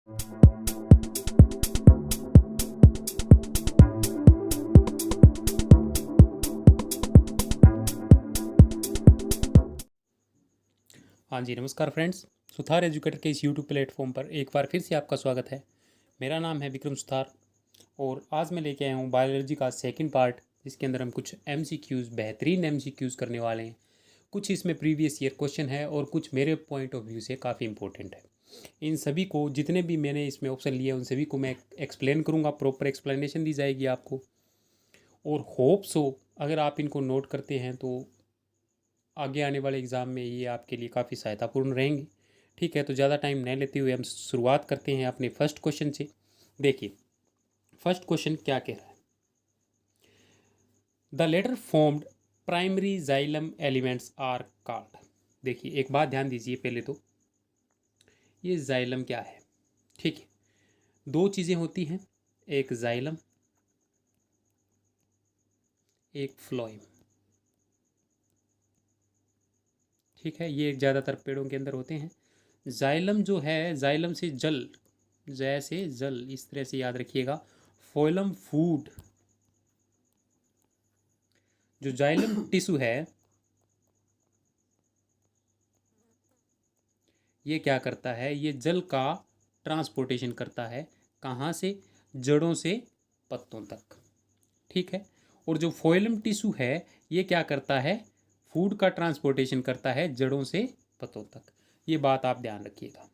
हाँ जी, नमस्कार friends. Suthar educator के इस यूट्यूब प्लेटफॉर्म पर एक बार फिर से आपका स्वागत है। मेरा नाम है विक्रम सुथार और आज मैं लेके आया हूँ बायोलॉजी का सेकंड पार्ट, जिसके अंदर हम कुछ एमसीक्यूज़, बेहतरीन एमसीक्यूज़ करने वाले हैं। कुछ इसमें प्रीवियस ईयर क्वेश्चन है और कुछ मेरे पॉइंट ऑफ व्यू से काफ़ी इंपॉर्टेंट है। इन सभी को, जितने भी मैंने इसमें ऑप्शन लिए उन सभी को मैं एक्सप्लेन करूँगा, प्रॉपर एक्सप्लेनेशन दी जाएगी आपको। और होप सो अगर आप इनको नोट करते हैं तो आगे आने वाले एग्ज़ाम में ये आपके लिए काफ़ी सहायतापूर्ण रहेंगे। ठीक है, तो ज़्यादा टाइम नहीं लेते हुए हम शुरुआत करते हैं अपने फर्स्ट क्वेश्चन से। देखिए, फर्स्ट क्वेश्चन क्या कह रहा है। The latter formed primary xylem elements are called. देखिए, एक बात ध्यान दीजिए पहले तो, ये जाइलम क्या है। ठीक है, दो चीज़ें होती हैं, एक जाइलम, एक फ्लोएम। ठीक है, ये ज़्यादातर पेड़ों के अंदर होते हैं। जाइलम जो है, जाइलम से जल, जैसे जल, इस तरह से याद रखिएगा। फोइलम फूड। जो जाइलम टिश्यू है, ये क्या करता है, ये जल का ट्रांसपोर्टेशन करता है। कहाँ से? जड़ों से पत्तों तक। ठीक है, और जो फोइलम टिश्यू है, ये क्या करता है, फूड का ट्रांसपोर्टेशन करता है जड़ों से पत्तों तक। ये बात आप ध्यान रखिएगा।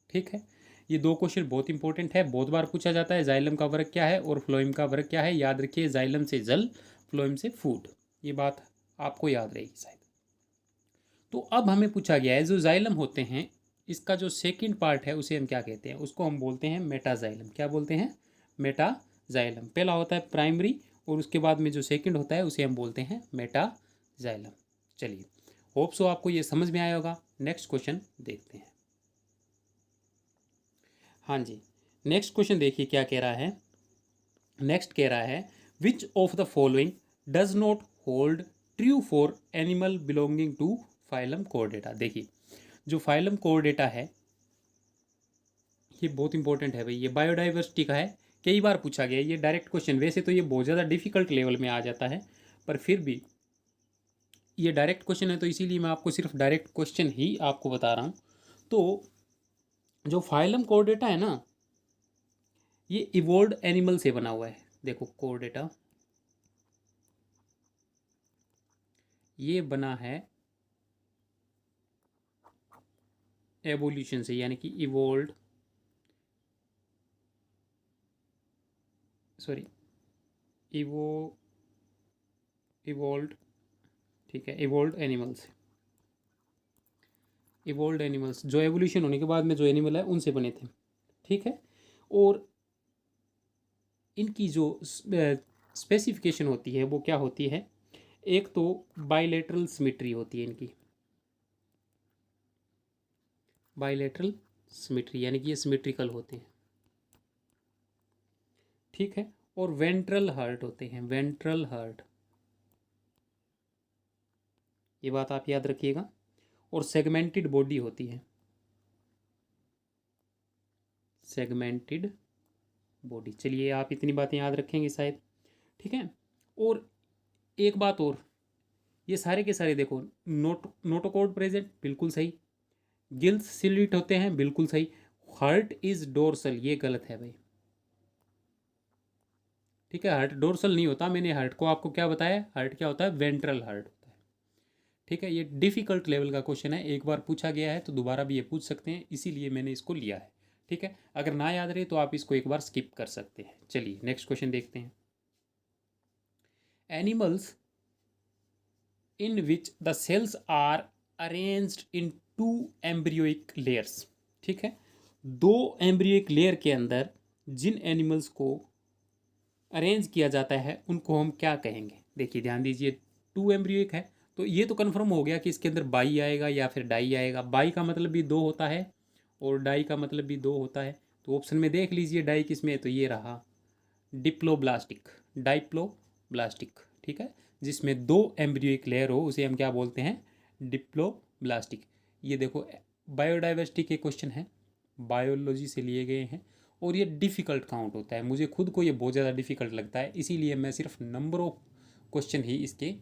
ठीक है, ये दो क्वेश्चन बहुत इंपॉर्टेंट है, बहुत बार पूछा जाता है। जाइलम का वर्क क्या है और फ्लोएम का वर्क क्या है, याद रखिए। जाइलम से जल, फ्लोएम से फूड। ये बात आपको याद रहेगी शायद। तो अब हमें पूछा गया है, जो जाइलम होते हैं, इसका जो सेकंड पार्ट है उसे हम क्या कहते हैं? उसको हम बोलते हैं मेटाजाइलम। क्या बोलते हैं? मेटाजाइलम। पहला होता है प्राइमरी और उसके बाद में जो सेकंड होता है उसे हम बोलते हैं मेटाजाइलम। चलिए, होप सो आपको ये समझ में आया होगा। नेक्स्ट क्वेश्चन देखते हैं। हाँ जी, नेक्स्ट क्वेश्चन देखिए क्या कह रहा है। नेक्स्ट कह रहा है, which of the following does not hold true for animal belonging to phylum chordata. देखिए, जो फाइलम कोर्डेटा है, ये बहुत इंपॉर्टेंट है भाई, ये बायोडाइवर्सिटी का है। कई बार पूछा गया ये डायरेक्ट क्वेश्चन। वैसे तो ये बहुत ज़्यादा डिफिकल्ट लेवल में आ जाता है, पर फिर भी ये डायरेक्ट क्वेश्चन है, तो इसीलिए मैं आपको सिर्फ डायरेक्ट क्वेश्चन ही आपको बता रहा हूँ। तो जो फाइलम कोर्डेटा है ना, ये इवोल्व्ड एनिमल से बना हुआ है। देखो, कोर्डेटा ये बना है एवोल्यूशन से, यानी कि इवोल्व्ड, सॉरी, इवो इवोल्व्ड, ठीक है, इवोल्व्ड एनिमल्स। इवोल्व्ड एनिमल्स जो एवोल्यूशन होने के बाद में जो एनिमल है उनसे बने थे। ठीक है, और इनकी जो स्पेसिफिकेशन होती है वो क्या होती है? एक तो बाइलेटरल सिमेट्री होती है इनकी, बाइलेटरल सिमेट्री, यानी कि ये सिमेट्रिकल होते हैं। ठीक है, और वेंट्रल हर्ट होते हैं, वेंट्रल हर्ट। ये बात आप याद रखिएगा। और सेगमेंटेड बॉडी होती है, सेगमेंटेड बॉडी। चलिए, आप इतनी बातें याद रखेंगे शायद। ठीक है, और एक बात और, ये सारे के सारे देखो, नोटोकॉर्ड प्रेजेंट, बिल्कुल सही। गिल्स सिलिट होते हैं, बिल्कुल सही। हर्ट इज डोर्सल, ये गलत है भाई। ठीक है, हर्ट डोर्सल नहीं होता। मैंने हर्ट को आपको क्या बताया? हर्ट क्या होता है? वेंट्रल हर्ट होता है। ठीक है, ये डिफिकल्ट लेवल का क्वेश्चन है, एक बार पूछा गया है तो दोबारा भी ये पूछ सकते हैं, इसीलिए मैंने इसको लिया है। ठीक है, अगर ना याद रहे तो आप इसको एक बार स्किप कर सकते हैं। चलिए, नेक्स्ट क्वेश्चन देखते हैं। Animals in which the cells are arranged in two embryonic layers। ठीक है, दो एम्ब्रियोइक लेयर के अंदर जिन एनिमल्स को अरेंज किया जाता है उनको हम क्या कहेंगे? देखिए, ध्यान दीजिए, टू एम्ब्रियोइक है तो ये तो कन्फर्म हो गया कि इसके अंदर बाई आएगा या फिर डाई आएगा। बाई का मतलब भी दो होता है और डाई का मतलब भी दो होता है। तो ऑप्शन में देख लीजिए डाई किस में है, तो ये रहा डिप्लोब्लास्टिक, डाइप्लोब्लास्टिक। ठीक है, जिसमें दो एम्ब्रियोइक लेयर हो उसे हम क्या बोलते हैं? डिप्लोब्लास्टिक। ये देखो, बायोडाइवर्सिटी के क्वेश्चन है, बायोलॉजी से लिए गए हैं और ये डिफ़िकल्ट काउंट होता है। मुझे खुद को ये बहुत ज़्यादा डिफ़िकल्ट लगता है, इसीलिए मैं सिर्फ नंबर ऑफ क्वेश्चन ही इसके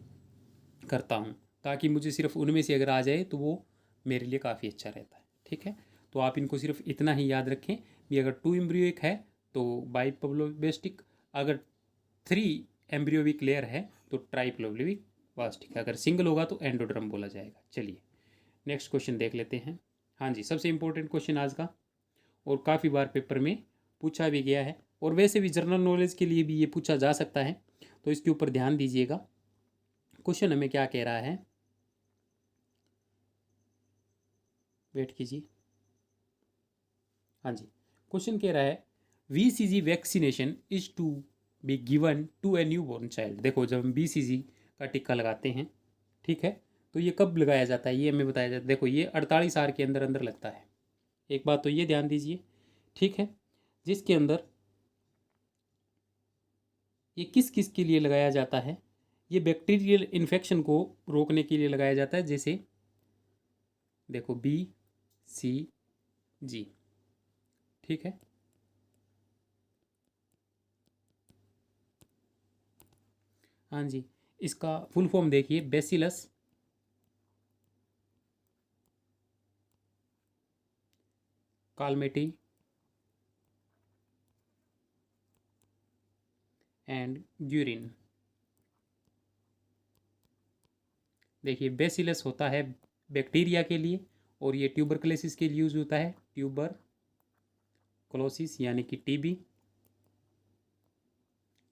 करता हूँ, ताकि मुझे सिर्फ उनमें से अगर आ जाए तो वो मेरे लिए काफ़ी अच्छा रहता है। ठीक है, तो आप इनको सिर्फ इतना ही याद रखें कि अगर 2 एम्ब्रियोइक है तो बाइप्लोबेस्टिक, अगर 3 एम्ब्रियोविक लेयर है तो ट्राइप्लोब्लिविक वास्टिक, अगर सिंगल होगा तो एंडोड्रम बोला जाएगा। चलिए नेक्स्ट क्वेश्चन देख लेते हैं। हाँ जी, सबसे इम्पोर्टेंट क्वेश्चन आज का, और काफ़ी बार पेपर में पूछा भी गया है, और वैसे भी जनरल नॉलेज के लिए भी ये पूछा जा सकता है, तो इसके ऊपर ध्यान दीजिएगा। क्वेश्चन हमें क्या कह रहा है, वेट कीजिए। हाँ जी, क्वेश्चन कह रहा है BCG vaccination is to be given to a new born child. देखो, जब हम BCG का टिक्का लगाते हैं, ठीक है, तो ये कब लगाया जाता है ये हमें बताया जाता है। देखो, ये 48 आवर के अंदर अंदर लगता है। एक बात तो ये ध्यान दीजिए, ठीक है, जिसके अंदर ये किस किस के लिए लगाया जाता है, ये बैक्टीरियल इन्फेक्शन को रोकने के लिए लगाया जाता है। जैसे देखो BCG, ठीक है, हाँ जी, इसका फुल फॉर्म देखिए, बेसिलस कालमेटी एंड ग्यूरिन। देखिए, बेसिलस होता है बैक्टीरिया के लिए, और ये ट्यूबरकुलोसिस के लिए यूज होता है, ट्यूबरकुलोसिस यानी कि टीबी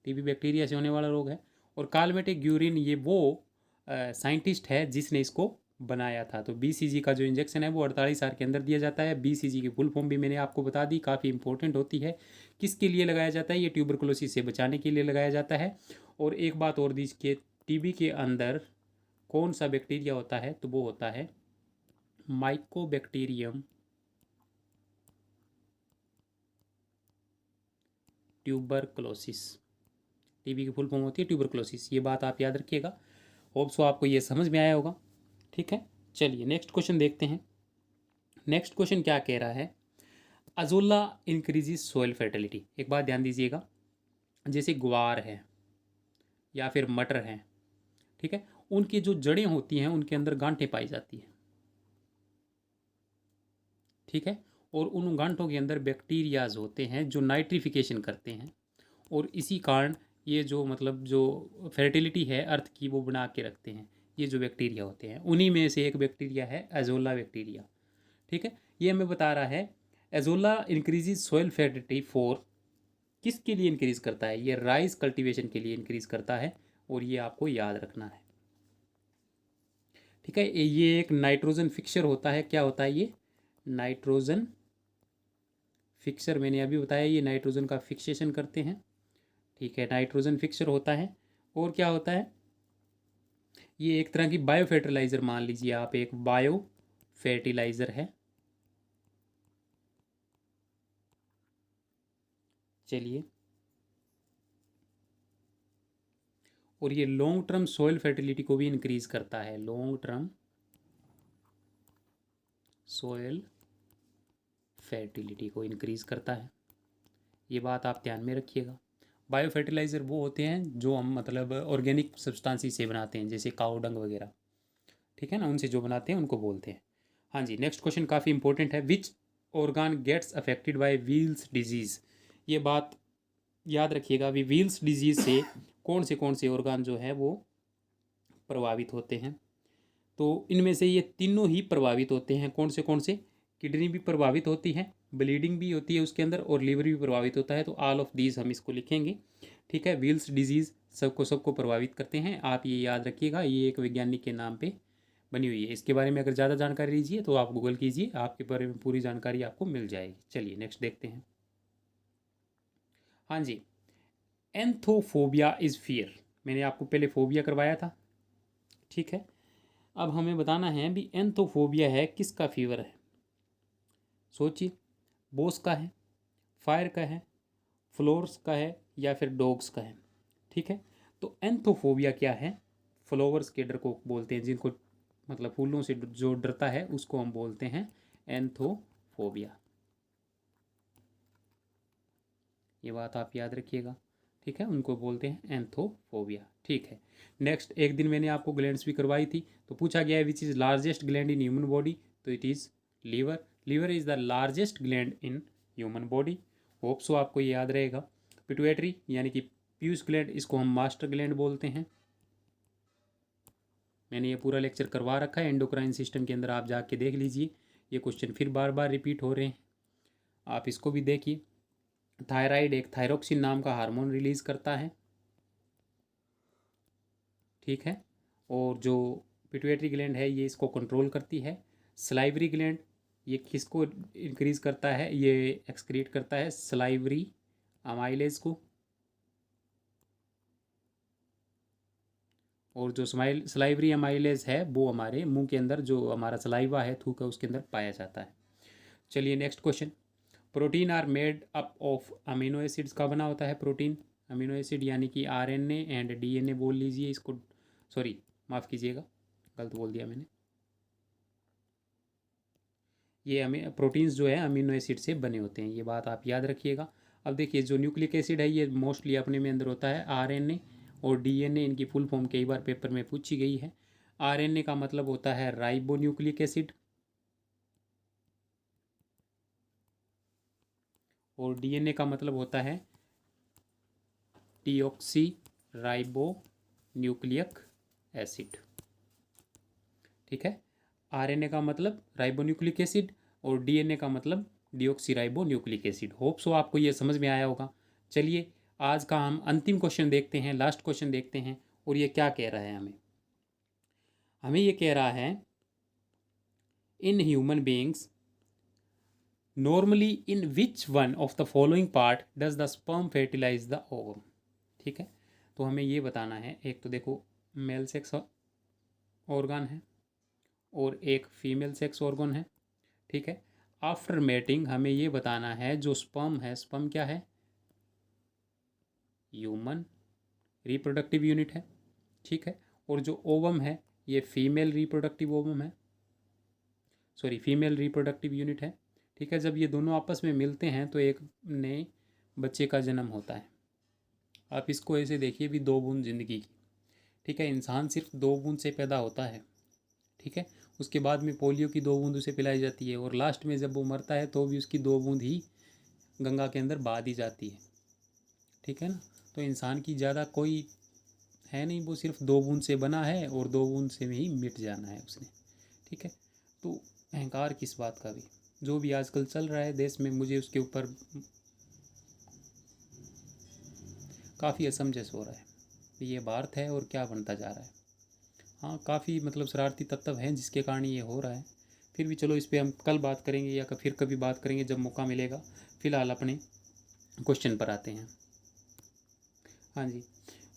बैक्टीरिया से होने वाला रोग है। और कालमेटिक ग्यूरिन ये वो साइंटिस्ट है जिसने इसको बनाया था। तो BCG का जो इंजेक्शन है वो 48 आवर के अंदर दिया जाता है। BCG की फुल फॉर्म भी मैंने आपको बता दी, काफ़ी इंपॉर्टेंट होती है। किसके लिए लगाया जाता है, ये ट्यूबरकुलोसिस से बचाने के लिए लगाया जाता है। और एक बात और दीजिए, टीबी के अंदर कौन सा बैक्टीरिया होता है, तो वो होता है माइकोबैक्टीरियम ट्यूबरकुलोसिस। टीबी की फुल फॉर्म होती है ट्यूबरकुलोसिस, ये बात आप याद रखिएगा। होप सो आपको ये समझ में आया होगा। ठीक है, चलिए नेक्स्ट क्वेश्चन देखते हैं। नेक्स्ट क्वेश्चन क्या कह रहा है, अजोला इंक्रीजेज सोइल फर्टिलिटी। एक बात ध्यान दीजिएगा, जैसे ग्वार है या फिर मटर है, ठीक है, उनकी जो जड़ें होती हैं उनके अंदर गांठें पाई जाती हैं, ठीक है, और उन गांठों के अंदर बैक्टीरियाज होते हैं जो नाइट्रिफिकेशन करते हैं, और इसी कारण ये जो मतलब जो फर्टिलिटी है अर्थ की वो बना के रखते हैं। ये जो बैक्टीरिया होते हैं उन्हीं में से एक बैक्टीरिया है एजोला बैक्टीरिया। ठीक है, ये हमें बता रहा है azolla increases soil fertility for, किसके लिए इंक्रीज करता है, ये राइस कल्टीवेशन के लिए इंक्रीज करता है, और ये आपको याद रखना है। ठीक है, ये एक नाइट्रोजन फिक्सर होता है। क्या होता है ये, नाइट्रोजन फिक्सर, मैंने अभी बताया ये नाइट्रोजन का फिक्सेशन करते हैं। ठीक है, नाइट्रोजन फिक्सर होता है। और क्या होता है, ये एक तरह की बायो फर्टिलाइज़र, मान लीजिए आप एक बायो फर्टिलाइज़र है। चलिए, और ये लॉन्ग टर्म सॉइल फर्टिलिटी को भी इंक्रीज करता है, लॉन्ग टर्म सॉइल फर्टिलिटी को इंक्रीज करता है। ये बात आप ध्यान में रखिएगा। बायो फर्टिलाइज़र वो होते हैं जो हम मतलब ऑर्गेनिक सब्सटेंसी से बनाते हैं, जैसे काऊ डंग वगैरह, ठीक है ना, उनसे जो बनाते हैं उनको बोलते हैं। हाँ जी, नेक्स्ट क्वेश्चन काफ़ी इंपॉर्टेंट है, which organ gets affected by Weil's disease. ये बात याद रखिएगा, अभी व्हील्स डिजीज़ से कौन से ऑर्गान जो है वो प्रभावित होते हैं। तो इनमें से ये तीनों ही प्रभावित होते हैं। कौन से, किडनी भी प्रभावित होती है, ब्लीडिंग भी होती है उसके अंदर, और लीवर भी प्रभावित होता है। तो ऑल ऑफ दीज हम इसको लिखेंगे। ठीक है, व्हील्स डिजीज़ सबको प्रभावित करते हैं, आप ये याद रखिएगा। ये एक वैज्ञानिक के नाम पे बनी हुई है। इसके बारे में अगर ज़्यादा जानकारी लीजिए तो आप गूगल कीजिए, आपके बारे में पूरी जानकारी आपको मिल जाएगी। चलिए नेक्स्ट देखते हैं। हाँ जी, एंथोफोबिया इज़ फियर। मैंने आपको पहले फोबिया करवाया था, ठीक है। अब हमें बताना है भी एंथोफोबिया है किसका फीवर है। सोचिए, बॉस का है, फायर का है, फ्लोर्स का है, या फिर डॉग्स का है। ठीक है, तो एंथोफोबिया क्या है, फ्लावर्स के डर को बोलते हैं, जिनको मतलब फूलों से जो डरता है उसको हम बोलते हैं एंथोफोबिया। ये बात आप याद रखिएगा, ठीक है। उनको बोलते हैं एंथोफोबिया, ठीक है। नेक्स्ट, एक दिन मैंने आपको ग्लैंड्स भी करवाई थी, तो पूछा गया है which is largest gland in human body, तो it is liver. Liver is the largest gland in human body. Hope so आपको ये याद रहेगा। पिट्यूटरी यानी कि पीयूष ग्लैंड, इसको हम मास्टर ग्लैंड बोलते हैं। मैंने ये पूरा लेक्चर करवा रखा है एंडोक्राइन सिस्टम के अंदर, आप जाके देख लीजिए। ये क्वेश्चन फिर बार बार रिपीट हो रहे हैं, आप इसको भी देखिए। थायराइड एक थायरोक्सिन नाम का हार्मोन रिलीज करता है, ठीक है। और जो पिट्यूटरी ग्लैंड है ये इसको कंट्रोल करती है। सलाइवरी ग्लैंड ये किसको इंक्रीज करता है, ये एक्सक्रीट करता है सलाइवरी अमाइलेज को। और जो सलाइवरी अमाइलेज है वो हमारे मुंह के अंदर, जो हमारा सलाइवा है, थूक है, उसके अंदर पाया जाता है। चलिए next question. Protein are made up of amino acids का बना होता है प्रोटीन। अमीनो एसिड यानी कि आरएनए एंड डीएनए बोल लीजिए इसको, सॉरी माफ़ कीजिएगा, गलत बोल दिया मैंने। ये हमें प्रोटीन्स जो है अमीनो एसिड से बने होते हैं, ये बात आप याद रखिएगा। अब देखिए जो न्यूक्लिक एसिड है ये मोस्टली अपने में अंदर होता है आरएनए और डीएनए, इनकी फुल फॉर्म कई बार पेपर में पूछी गई है। आरएनए का मतलब होता है राइबो न्यूक्लिक एसिड और डीएनए का मतलब होता है डीऑक्सी राइबो न्यूक्लिक एसिड, ठीक है। आरएनए का मतलब राइबो न्यूक्लिक एसिड और डीएनए का मतलब deoxy ribo nucleic acid. Hope so आपको ये समझ में आया होगा। चलिए आज का हम अंतिम क्वेश्चन देखते हैं, लास्ट क्वेश्चन देखते हैं। और ये क्या कह रहा है हमें ये कह रहा है in human beings normally in which one of the following part does the sperm fertilise the ovum, ठीक है। तो हमें ये बताना है, एक तो देखो मेल सेक्स ऑर्गन है और एक फीमेल सेक्स ऑर्गन है, ठीक है। आफ्टर मेटिंग हमें ये बताना है जो स्पर्म है, स्पर्म क्या है, ह्यूमन रिप्रोडक्टिव यूनिट है, ठीक है। और जो ओवम है ये फीमेल रिप्रोडक्टिव ओवम है, सॉरी फीमेल रिप्रोडक्टिव यूनिट है, ठीक है। जब ये दोनों आपस में मिलते हैं तो एक नए बच्चे का जन्म होता है। आप इसको ऐसे देखिए भी दो बूंद जिंदगी की, ठीक है। इंसान सिर्फ दो बूंद से पैदा होता है, ठीक है। उसके बाद में पोलियो की दो बूंद उसे पिलाई जाती है और लास्ट में जब वो मरता है तो भी उसकी दो बूंद ही गंगा के अंदर बहा दी जाती है, ठीक है ना। तो इंसान की ज़्यादा कोई है नहीं, वो सिर्फ दो बूंद से बना है और दो बूंद से ही मिट जाना है उसने, ठीक है। तो अहंकार किस बात का भी, जो भी आजकल चल रहा है देश में, मुझे उसके ऊपर काफ़ी असमंजस हो रहा है। ये भारत है और क्या बनता जा रहा है। हाँ काफ़ी मतलब शरारती तत्व हैं जिसके कारण ये हो रहा है। फिर भी चलो इस पर हम कल बात करेंगे या फिर कभी बात करेंगे जब मौका मिलेगा। फ़िलहाल अपने क्वेश्चन पर आते हैं। हाँ जी,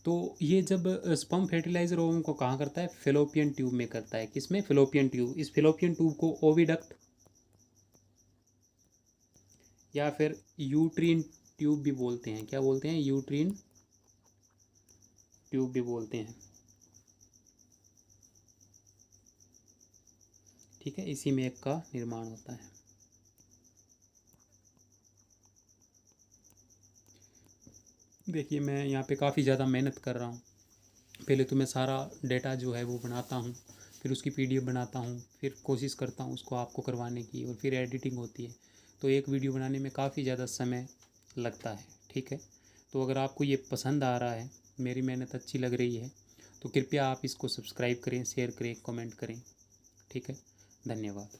तो ये जब स्पर्म फर्टिलाइजर ओवम को कहाँ करता है, फेलोपियन ट्यूब में करता है। किसमें, फेलोपियन ट्यूब। इस फेलोपियन ट्यूब को ओविडक्ट या फिर यूट्रीन ट्यूब भी बोलते हैं। क्या बोलते हैं, यूट्रीन ट्यूब भी बोलते हैं, ठीक है। इसी में एक का निर्माण होता है। देखिए मैं यहाँ पे काफ़ी ज़्यादा मेहनत कर रहा हूँ। पहले तो मैं सारा डेटा जो है वो बनाता हूँ, फिर उसकी पीडीएफ बनाता हूँ, फिर कोशिश करता हूँ उसको आपको करवाने की, और फिर एडिटिंग होती है। तो एक वीडियो बनाने में काफ़ी ज़्यादा समय लगता है, ठीक है। तो अगर आपको ये पसंद आ रहा है, मेरी मेहनत अच्छी लग रही है, तो कृपया आप इसको सब्सक्राइब करें, शेयर करें, कमेंट करें, ठीक है। धन्यवाद।